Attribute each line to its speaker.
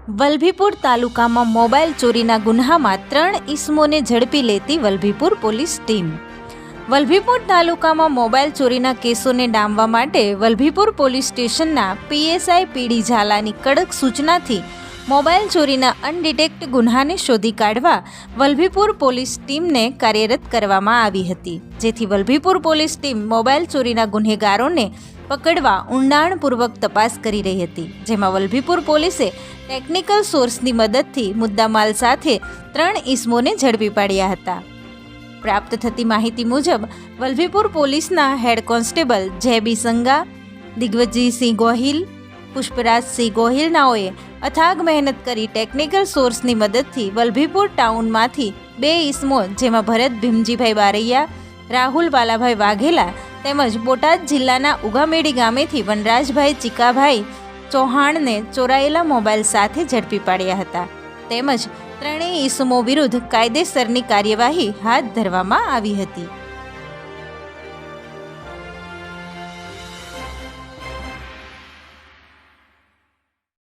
Speaker 1: વલભીપુર તાલુકામાં મોબાઈલ ચોરીના ગુન્હામાં 3 ઈસમોને ઝડપી લેતી વલભીપુર પોલીસ ટીમ. વલભીપુર તાલુકામાં મોબાઈલ ચોરીના કેસોને ડામવા માટે વલભીપુર પોલીસ સ્ટેશનના પીએસઆઈ પીડી ઝાલાની કડક સૂચનાથી મોબાઈલ ચોરીના અનડિટેક્ટ ગુન્હાને શોધી કાઢવા વલભીપુર પોલીસ ટીમને કાર્યરત કરવામાં આવી હતી, જેથી વલભીપુર પોલીસ ટીમ મોબાઈલ ચોરીના ગુનેગારોને પકડવા ઊંડાણપૂર્વક તપાસ કરી રહી હતી, જેમાં વલભીપુર પોલીસે ટેકનિકલ સોર્સની મદદથી મુદ્દામાલ સાથે 3 ઈસમોને ઝડપી પાડ્યા હતા. પ્રાપ્ત થતી માહિતી મુજબ વલભીપુર પોલીસના હેડ કોન્સ્ટેબલ જેબી સંગા, દિગ્વજીસિંહ ગોહિલ, પુષ્પરાજસિંહ ગોહિલ નાઓએ અથાગ મહેનત કરી ટેકનિકલ સોર્સની મદદથી વલભીપુર ટાઉનમાંથી 2 ઈસમો, જેમાં ભરત ભીમજીભાઈ બારૈયા, રાહુલ બાલાભાઈ વાઘેલા તેમજ બોટાદ જિલ્લાના ઉગામેડી ગામેથી વનરાજભાઈ ચીકાભાઈ ચૌહાણને ચોરાયેલા મોબાઈલ સાથે ઝડપી પાડ્યા હતા, તેમજ 3 ઈસમો વિરુદ્ધ કાયદેસરની કાર્યવાહી હાથ ધરવામાં આવી હતી.